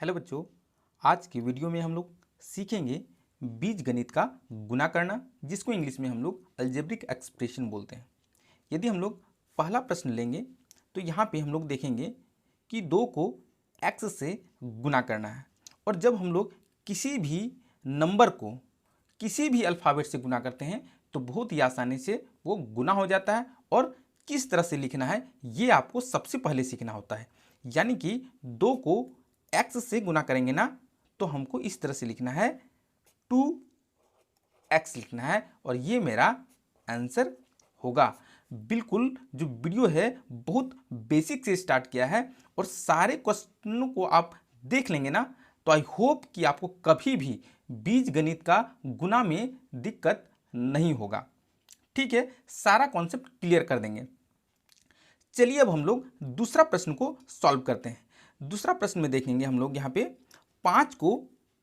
Hello बच्चों, आज की वीडियो में हम लोग सीखेंगे बीजगणित का गुना करना, जिसको इंग्लिश में हम लोग अलजेब्रिक एक्सप्रेशन बोलते हैं। यदि हम लोग पहला प्रश्न लेंगे तो यहाँ पे हम लोग देखेंगे कि 2 को x से गुना करना है। और जब हम लोग किसी भी नंबर को किसी भी अल्फ़ाबेट से गुना करते हैं तो बहुत ही आसानी से वो गुना हो जाता है। और किस तरह से लिखना है ये आपको सबसे पहले सीखना होता है। यानी कि 2 को x से गुना करेंगे ना, तो हमको इस तरह से लिखना है 2x लिखना है और ये मेरा आंसर होगा। बिल्कुल जो वीडियो है बहुत बेसिक से स्टार्ट किया है और सारे क्वेश्चनों को आप देख लेंगे ना, तो आई होप कि आपको कभी भी बीजगणित का गुना में दिक्कत नहीं होगा। ठीक है, सारा कॉन्सेप्ट क्लियर कर देंगे। चलिए अब हम लोग दूसरा प्रश्न को सॉल्व करते हैं। दूसरा प्रश्न में देखेंगे हम लोग यहाँ पे 5 को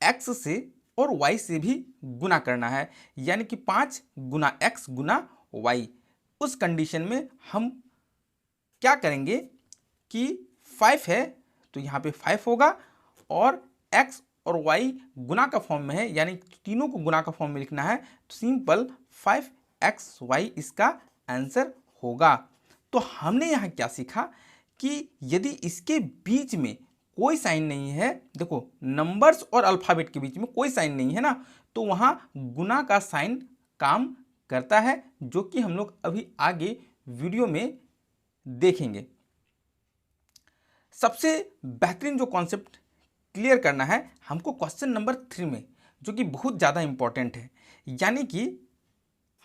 x से और y से भी गुना करना है, यानी कि 5 गुना x गुना y। उस कंडीशन में हम क्या करेंगे कि 5 है तो यहाँ पे 5 होगा और x और y गुना का फॉर्म में है, यानी तीनों को गुना का फॉर्म में लिखना है, तो सिंपल 5xy इसका आंसर होगा। तो हमने यहाँ क्या सीखा कि यदि इसके बीच में कोई साइन नहीं है, देखो नंबर्स और अल्फ़ाबेट के बीच में कोई साइन नहीं है ना, तो वहाँ गुना का साइन काम करता है, जो कि हम लोग अभी आगे वीडियो में देखेंगे। सबसे बेहतरीन जो कॉन्सेप्ट क्लियर करना है हमको क्वेश्चन नंबर 3 में, जो कि बहुत ज़्यादा इंपॉर्टेंट है। यानी कि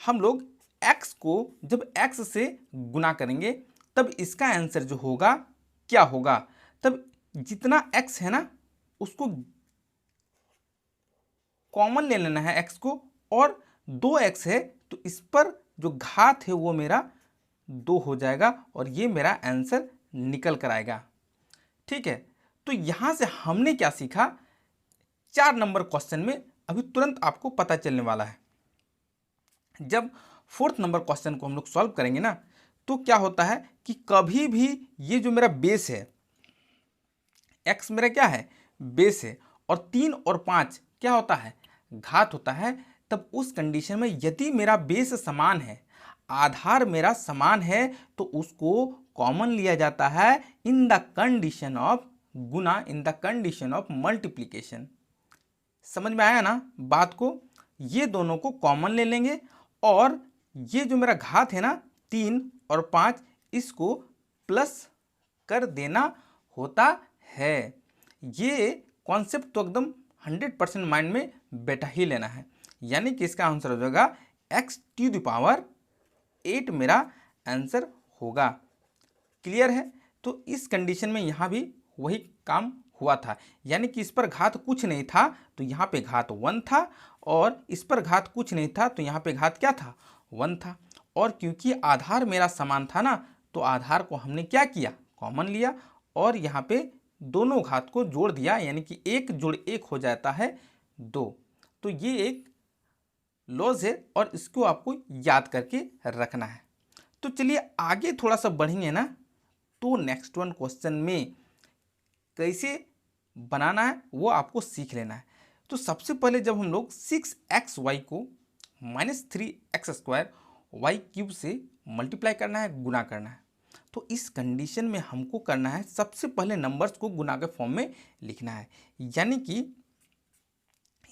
हम लोग x को जब x से गुना करेंगे तब इसका आंसर जो होगा क्या होगा, तब जितना x है ना उसको कॉमन ले लेना है x को, और 2x है तो इस पर जो घात है वो मेरा 2 हो जाएगा और ये मेरा आंसर निकल कर आएगा। ठीक है, तो यहाँ से हमने क्या सीखा, 4 नंबर क्वेश्चन में अभी तुरंत आपको पता चलने वाला है। जब 4th नंबर क्वेश्चन को हम लोग सॉल्व करेंगे ना, तो क्या होता है कि कभी भी ये जो मेरा बेस है, x मेरा क्या है बेस है, और 3 और 5 क्या होता है घात होता है, तब उस कंडीशन में यदि मेरा बेस समान है, आधार मेरा समान है, तो उसको कॉमन लिया जाता है in the condition of Guna, in the condition of multiplication. समझ में आया ना बात को? ये दोनों को कॉमन ले लेंगे और ये जो मेरा घात है ना 3 और 5, इसको प्लस कर देना होता है। ये कॉन्सेप्ट तो एकदम 100% माइंड में बैठा ही लेना है। यानी कि इसका आंसर हो जाएगा x⁸ मेरा आंसर होगा। क्लियर है? तो इस कंडीशन में यहाँ भी वही काम हुआ था, यानी कि इस पर घात कुछ नहीं था तो यहाँ पे घात 1 था, और इस पर घात कुछ नहीं था तो यहाँ पे घात क्या था 1 था। और क्योंकि आधार मेरा समान था ना, तो आधार को हमने क्या किया कॉमन लिया और यहाँ पे दोनों घात को जोड़ दिया, यानी कि 1 जोड़ 1 हो जाता है 2। तो ये एक लॉज है और इसको आपको याद करके रखना है। तो चलिए आगे थोड़ा सा बढ़ेंगे ना, तो नेक्स्ट वन क्वेश्चन में कैसे बनाना है वो आपको सीख लेना है। तो सबसे पहले जब हम लोग 6xy को -3x² y³ से मल्टीप्लाई करना है, गुना करना है, तो इस कंडीशन में हमको करना है सबसे पहले नंबर्स को गुना के फॉर्म में लिखना है। यानी कि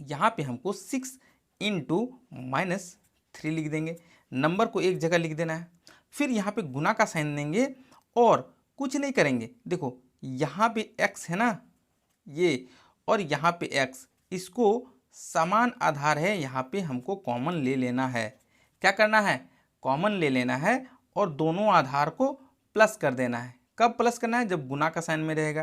यहाँ पे हमको 6 × -3 लिख देंगे, नंबर को एक जगह लिख देना है, फिर यहाँ पे गुना का साइन देंगे और कुछ नहीं करेंगे। देखो यहाँ पे x है ना ये, और यहाँ पे x, इसको समान आधार है, यहाँ पे हमको कॉमन ले लेना है। क्या करना है कॉमन ले लेना है और दोनों आधार को प्लस कर देना है। कब प्लस करना है जब गुना का साइन में रहेगा,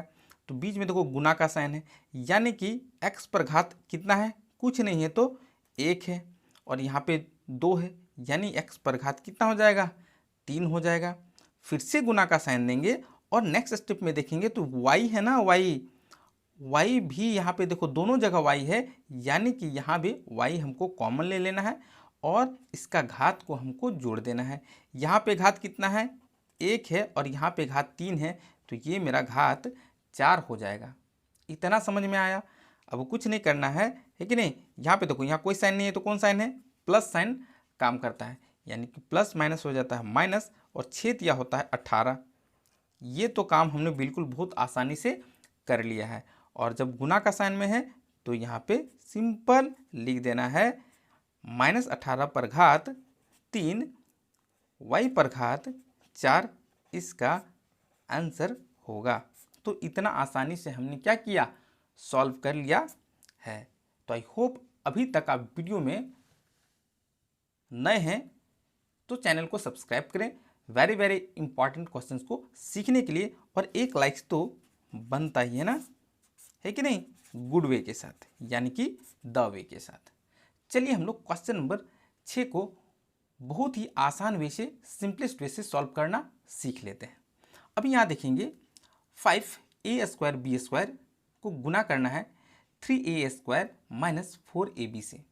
तो बीच में देखो गुना का साइन है, यानी कि x पर घात कितना है कुछ नहीं है तो 1 है, और यहाँ पे 2 है, यानी x पर घात कितना हो जाएगा 3 हो जाएगा। फिर से गुना का साइन देंगे और नेक्स्ट स्टेप में देखेंगे तो y है ना y भी यहाँ पे देखो दोनों जगह y है, यानी कि यहाँ भी y हमको कॉमन ले लेना है और इसका घात को हमको जोड़ देना है। यहाँ पे घात कितना है 1 है और यहाँ पे घात 3 है, तो ये मेरा घात 4 हो जाएगा। इतना समझ में आया। अब कुछ नहीं करना है कि नहीं। यहाँ पे देखो, यहाँ कोई साइन नहीं है तो कौन साइन है, प्लस साइन काम करता है, यानी कि प्लस माइनस हो जाता है माइनस, और छेद यह होता है 18। ये तो काम हमने बिल्कुल बहुत आसानी से कर लिया है। और जब गुना का साइन में है तो यहाँ पे सिंपल लिख देना है -18 पर घात 3 y पर घात 4 इसका आंसर होगा। तो इतना आसानी से हमने क्या किया, सॉल्व कर लिया है। तो आई होप अभी तक आप वीडियो में नए हैं तो चैनल को सब्सक्राइब करें वेरी वेरी इंपॉर्टेंट क्वेश्चंस को सीखने के लिए। और एक लाइक्स तो बनता ही है ना, है कि नहीं, गुड वे के साथ, यानी कि द वे के साथ। चलिए हम लोग क्वेश्चन नंबर 6 को बहुत ही आसान वे से, सिंपलेस्ट वे से सॉल्व करना सीख लेते हैं। अभी यहाँ देखेंगे 5a² b² को गुना करना है 3a² - 4ab से।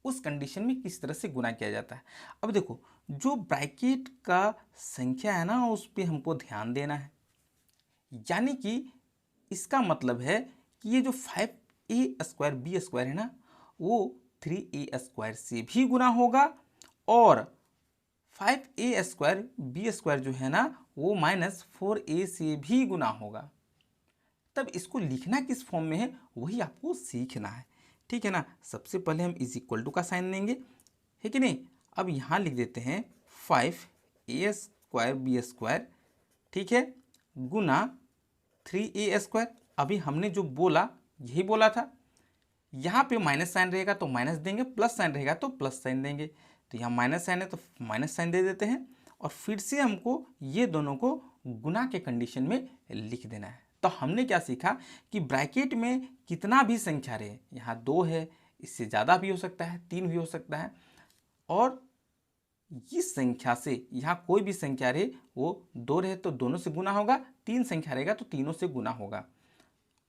उस कंडीशन में किस तरह से गुना किया जाता है। अब देखो, जो ब्रैकेट का संख्या है ना उस पर हमको ध्यान देना है, यानी कि इसका मतलब है कि ये जो 5a² b² है ना वो 3a² से भी गुना होगा, और 5a² b² जो है ना वो -4a से भी गुना होगा। तब इसको लिखना किस फॉर्म में है वही आपको सीखना है, ठीक है ना। सबसे पहले हम = का साइन देंगे, है कि नहीं। अब यहाँ लिख देते हैं 5a² b², ठीक है, गुना 3a²। अभी हमने जो बोला यही बोला था, यहाँ पे माइनस साइन रहेगा तो माइनस देंगे, प्लस साइन रहेगा तो प्लस साइन देंगे। तो यहाँ माइनस साइन है तो माइनस साइन दे देते हैं, और फिर से हमको ये दोनों को गुना के कंडीशन में लिख देना है। तो हमने क्या सीखा कि ब्रैकेट में कितना भी संख्या रहे, यहाँ 2 है, इससे ज़्यादा भी हो सकता है, 3 भी हो सकता है, और इस संख्या से यहाँ कोई भी संख्या रहे, वो 2 रहे तो दोनों से गुना होगा, 3 संख्या रहेगा तो तीनों से गुना होगा।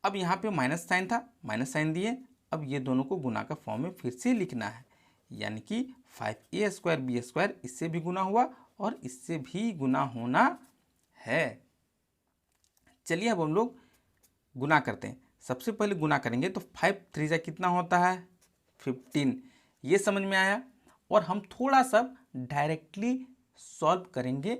अब यहाँ पे माइनस साइन था, माइनस साइन दिए। अब ये दोनों को गुना का फॉर्म में फिर से लिखना है, यानी कि 5a² b² इससे भी गुना हुआ और इससे भी गुना होना है। चलिए अब हम लोग गुना करते हैं। सबसे पहले गुना करेंगे तो 5 3 कितना होता है 15, ये समझ में आया। और हम थोड़ा सा डायरेक्टली सॉल्व करेंगे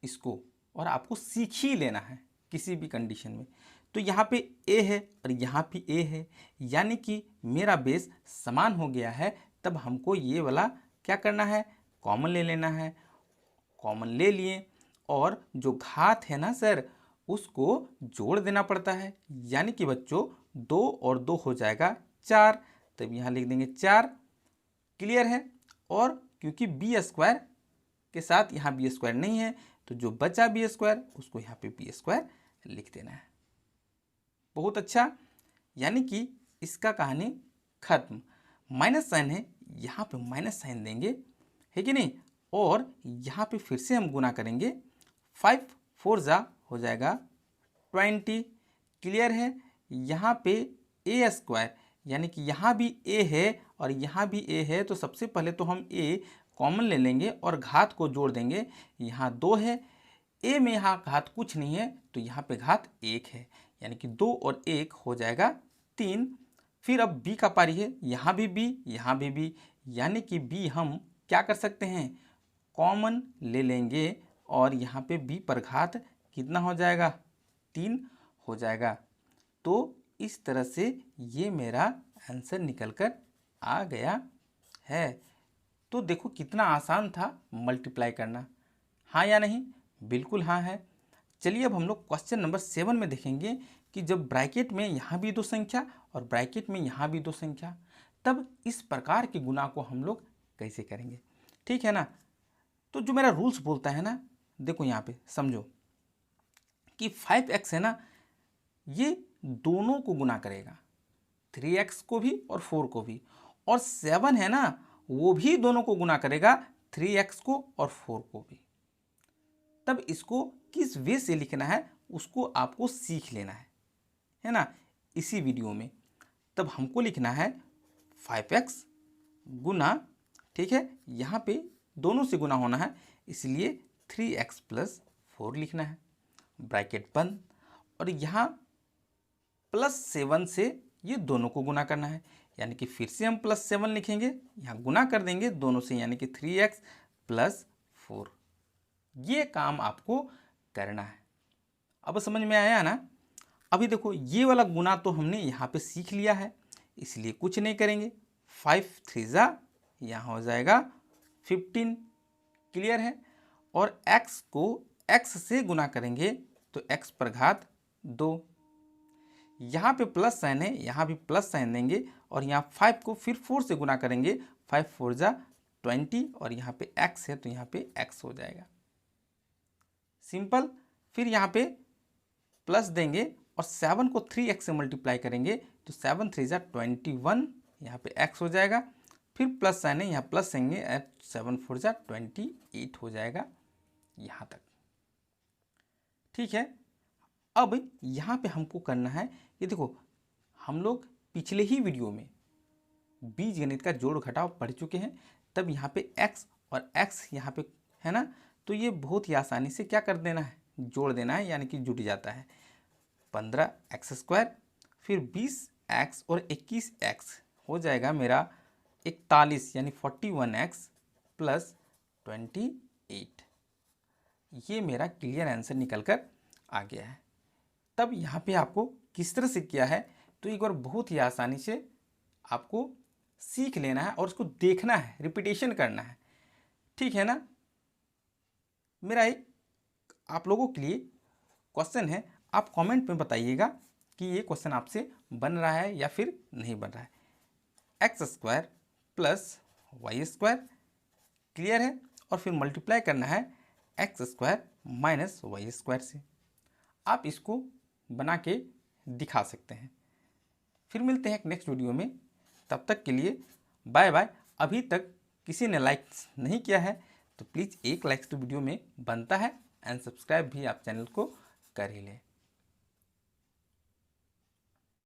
इसको, और आपको सीख ही लेना है किसी भी कंडीशन में। तो यहाँ पे a है और यहाँ पे a है, यानी कि मेरा बेस समान हो गया है। तब हमको ये वाला क्या करना है, कॉमन ले लेना है। कॉमन ले लिए, और जो घात है ना सर उसको जोड़ देना पड़ता है, यानी कि बच्चों 2 और 2 हो जाएगा 4। तब यहाँ लिख देंगे 4। क्लियर है। और क्योंकि b² के साथ यहाँ b² नहीं है तो जो बचा b² उसको यहाँ पे b² लिख देना है। बहुत अच्छा, यानी कि इसका कहानी खत्म। माइनस साइन है, यहाँ पे माइनस साइन देंगे, है कि नहीं। और यहाँ पे फिर से हम गुना करेंगे, 5 4 हो जाएगा 20। क्लियर है। यहाँ पे a², यानी कि यहाँ भी a है और यहाँ भी a है, तो सबसे पहले तो हम a कॉमन ले लेंगे और घात को जोड़ देंगे। यहाँ 2 है, a में यहाँ घात कुछ नहीं है तो यहाँ पे घात 1 है, यानी कि 2 और 1 हो जाएगा 3। फिर अब b का पारी है, यहाँ भी b यहाँ भी b, यानी कि b हम क्या कर सकते हैं, कॉमन ले लेंगे, और यहाँ पे b पर घात कितना हो जाएगा 3 हो जाएगा। तो इस तरह से ये मेरा आंसर निकल कर आ गया है। तो देखो कितना आसान था मल्टीप्लाई करना, हाँ या नहीं, बिल्कुल हाँ है। चलिए अब हम लोग क्वेश्चन नंबर 7 में देखेंगे कि जब ब्रैकेट में यहाँ भी 2 संख्या और ब्रैकेट में यहाँ भी 2 संख्या, तब इस प्रकार के गुना को हम लोग कैसे करेंगे, ठीक है ना। तो जो मेरा रूल्स बोलता है ना, देखो यहाँ पे समझो कि 5x है ना, ये दोनों को गुना करेगा, 3x को भी और 4 को भी, और 7 है ना वो भी दोनों को गुना करेगा, 3x को और 4 को भी। तब इसको किस वे से लिखना है उसको आपको सीख लेना है ना, इसी वीडियो में। तब हमको लिखना है 5x गुना, ठीक है, यहाँ पे दोनों से गुना होना है इसलिए 3x + 4 लिखना है, ब्रैकेट बंद। और यहाँ +7 से ये दोनों को गुना करना है, यानी कि फिर से हम +7 लिखेंगे, यहाँ गुना कर देंगे दोनों से, यानी कि 3x + 4। ये काम आपको करना है। अब समझ में आया ना। अभी देखो ये वाला गुना तो हमने यहाँ पे सीख लिया है, इसलिए कुछ नहीं करेंगे। 5 3 यहाँ हो जाएगा 15, क्लियर है। और x को x से गुना करेंगे तो x पर घात 2। यहाँ पे प्लस साइन है, यहाँ भी प्लस साइन देंगे और यहाँ 5 को फिर 4 से गुना करेंगे, 5 4 20 और यहाँ पे x है तो यहाँ पे x हो जाएगा, सिंपल। फिर यहाँ पे प्लस देंगे और 7 को 3x से मल्टीप्लाई करेंगे तो 7 3 21, यहाँ पे x हो जाएगा। फिर प्लस साइन है, यहाँ प्लस देंगे, 7 4 28 हो जाएगा यहाँ तक, ठीक है। अब यहाँ पे हमको करना है कि देखो हम लोग पिछले ही वीडियो में बीजगणित का जोड़ घटाव पढ़ चुके हैं, तब यहाँ पे x और x यहाँ पे है ना, तो ये बहुत ही आसानी से क्या कर देना है, जोड़ देना है, यानी कि जुट जाता है। 15x², फिर 20x और 21x हो जाएगा मेरा 41, यानी 41x + 28। ये मेरा क्लियर आंसर निकल कर आ गया है। तब यहाँ पे आपको किस तरह से किया है तो एक बार बहुत ही आसानी से आपको सीख लेना है और उसको देखना है, रिपीटेशन करना है, ठीक है ना। मेरा एक आप लोगों के लिए क्वेश्चन है, आप कमेंट में बताइएगा कि ये क्वेश्चन आपसे बन रहा है या फिर नहीं बन रहा है। x² + y², क्लियर है, और फिर मल्टीप्लाई करना है x² - y² से। आप इसको बना के दिखा सकते हैं। फिर मिलते हैं एक नेक्स्ट वीडियो में, तब तक के लिए बाय बाय। अभी तक किसी ने लाइक नहीं किया है तो प्लीज़ एक लाइक तो वीडियो में बनता है, एंड सब्सक्राइब भी आप चैनल को कर ही लें।